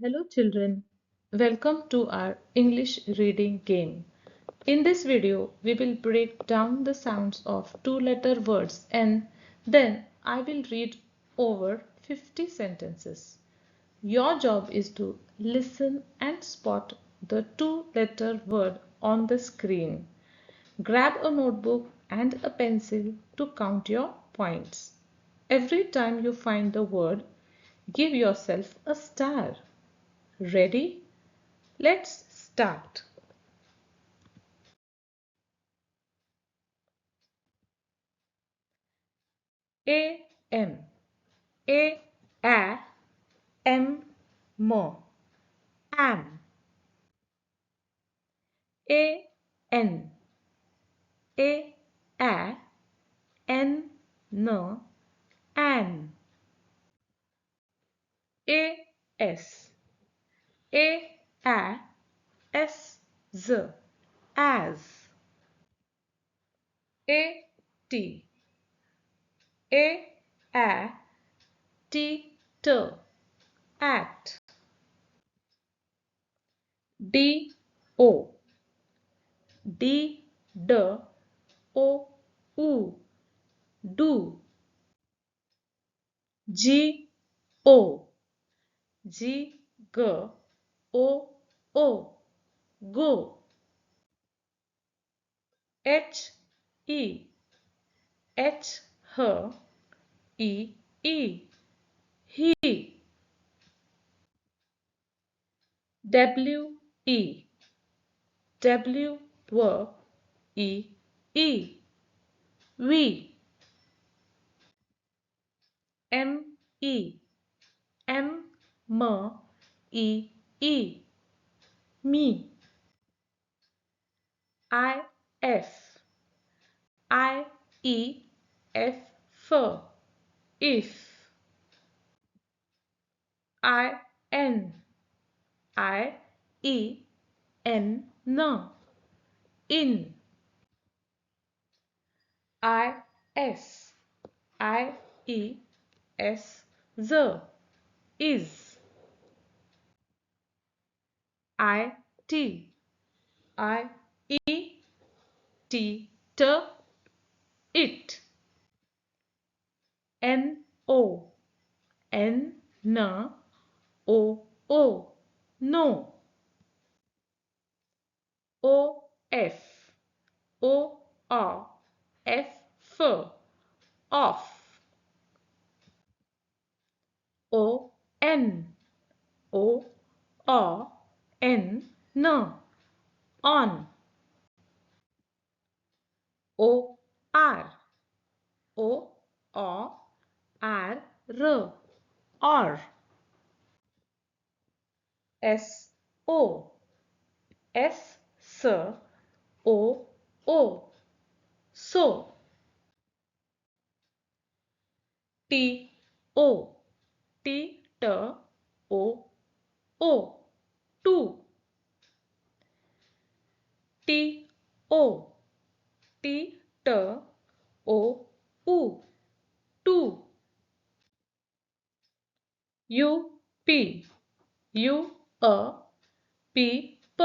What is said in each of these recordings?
Hello children, welcome to our English reading game. In this video, we will break down the sounds of two-letter words and then I will read over 50 sentences. Your job is to listen and spot the two-letter word on the screen. Grab a notebook and a pencil to count your points. Every time you find the word, give yourself a star. Ready? Let's start. A M A M Mo Am A N A N N An A S A S Z As A T A T T At D O D D O U Do G O G G O O Go H E H H E E He W E W W E E We M E M M E E Me I F I E F F If I N I E N N In I S I E S Z Is I T I E T T It N O N N O O No O F O R F F Off O N O R N N On O R O R R R Or S O S S O O So T O T T O O Two T O T T O U Two U P U P P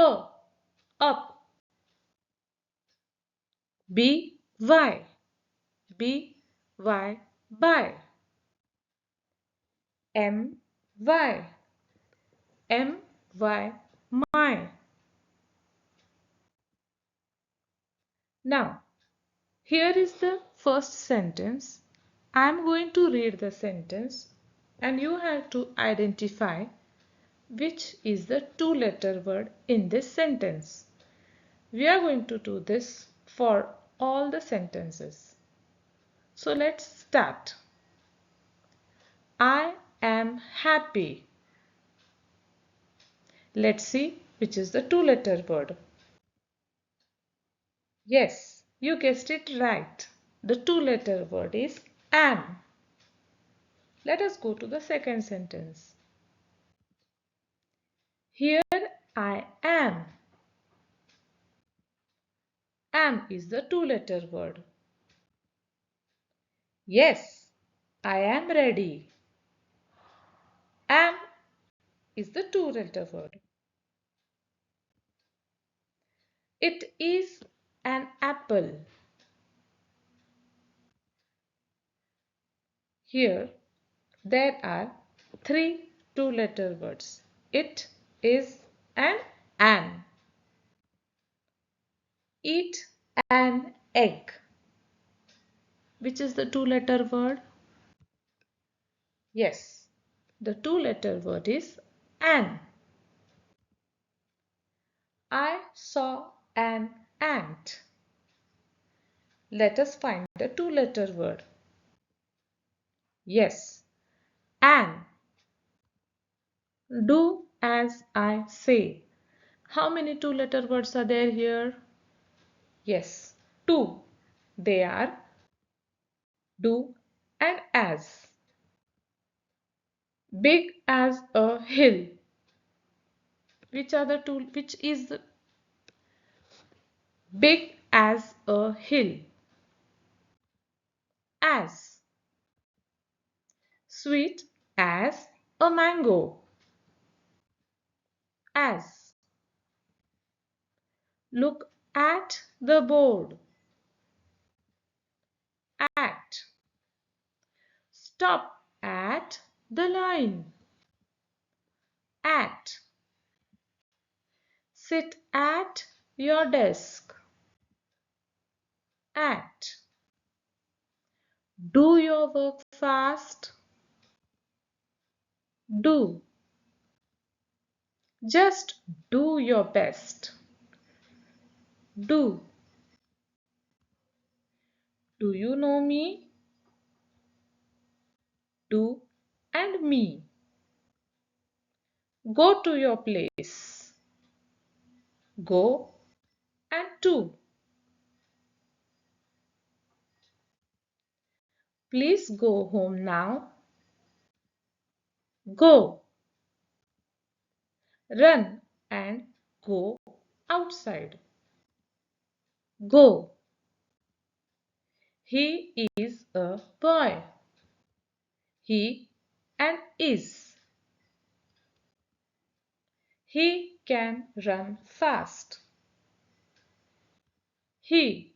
Up B Y B Y By M Y M Y My. Now here is the first sentence. I am going to read the sentence and you have to identify which is the two-letter word in this sentence. We are going to do this for all the sentences. So let's start. I am happy. Let's see which is the two-letter word. Yes, you guessed it right. The two-letter word is am. Let us go to the second sentence. Here I am. Am is the two-letter word. Yes, I am ready. Am is the two-letter word. It is an apple. Here there are three two-letter words. It is and an. Eat an egg. Which is the two-letter word? Yes, the two-letter word is an. I saw an ant. Let us find the two-letter word. Yes, an. Do as I say. How many two-letter words are there here? Yes, two. They are do and as. Big as a hill. Which are the two? Which is big as a hill? As. Sweet as a mango. As. Look at the board. At. Stop at the line. At. Sit at your desk. At. Do your work fast. Do. Just do your best. Do. Do you know me? Do and me. Go to your place. Go and to. Please go home now. Go. Run and go outside. Go. He is a boy. He and is. He can run fast. He.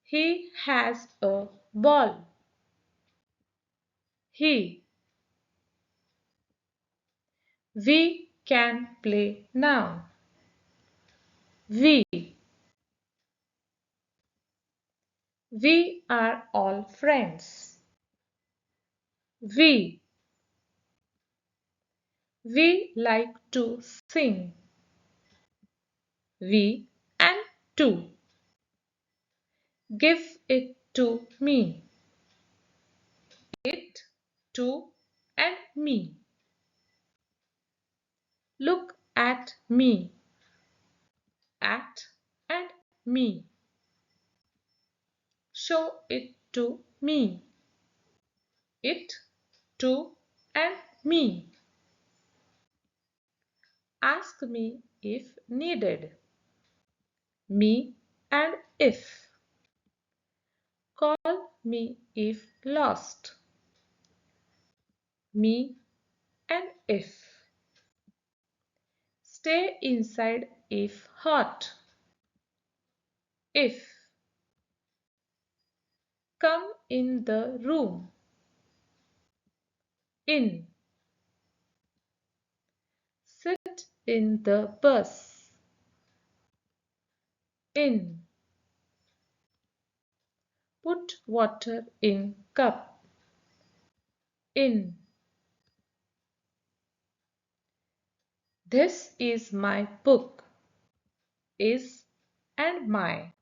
He has a ball. He. We can play now. We. We are all friends. We. We like to sing. We and to. Give it to me. It, to and me. Look at me. At and me. Show it to me. It, to and me. Ask me if needed. Me and if. Call me if lost. Me and if. Stay inside if hot. If. Come in the room. In. Sit in the bus. In. Put water in cup. In. This is my book. Is and my.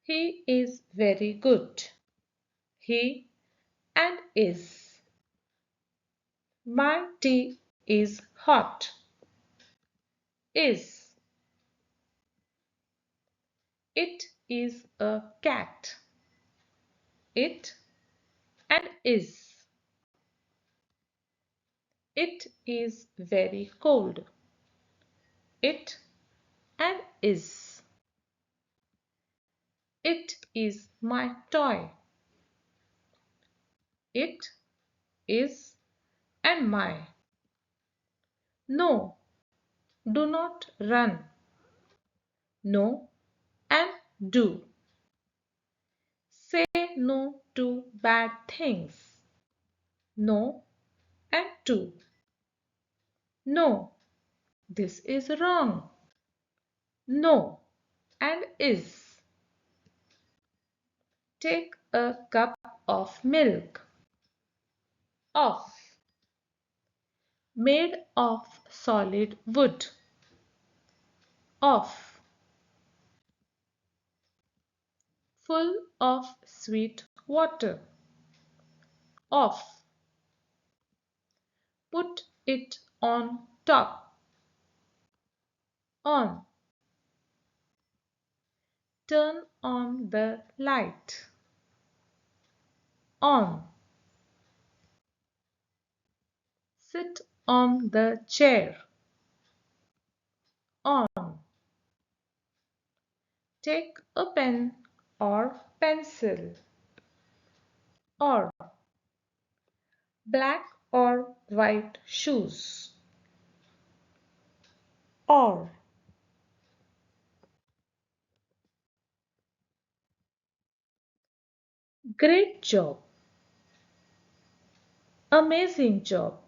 He is very good. He and is. My tea is hot. Is. It is a cat. It and is. It is very cold. It and is. It is my toy. It is and my. No, do not run. No and do. Say no to bad things. No and to. No, this is wrong. No and is. Take a cup of milk. Of. Made of solid wood. Of. Full of sweet water. Of. Put it on top. On. Turn on the light. On. Sit on the chair. On. Take a pen or pencil. Or. Black or white shoes. Or. Great job. Amazing job.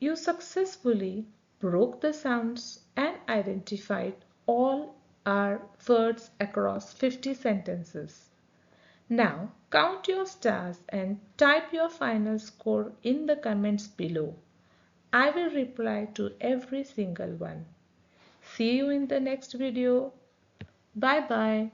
You successfully broke the sounds and identified all our words across 50 sentences. Now count your stars and type your final score in the comments below. I will reply to every single one. See you in the next video. Bye bye.